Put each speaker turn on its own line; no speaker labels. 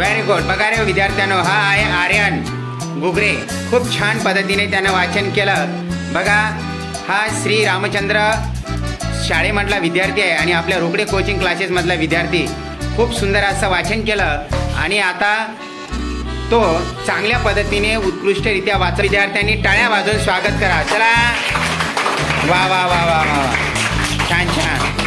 Very good. बघा रे विद्यार्थ्यांनो, हा आहे आर्यन गुगरे. खूप छान पद्धतीने त्यानं वाचन केलं. बघा, हा श्री रामचंद्र शाळेमधला विद्यार्थी आहे आणि आपल्या रोकडे कोचिंग क्लासेसमधला विद्यार्थी. खूप सुंदर असं वाचन केलं आणि आता तो चांगल्या पद्धतीने उत्कृष्टरित्या वाच. विद्यार्थ्यांनी टाळ्या वाजवून स्वागत करा. चला, वा वा वा वा वा, छान छान.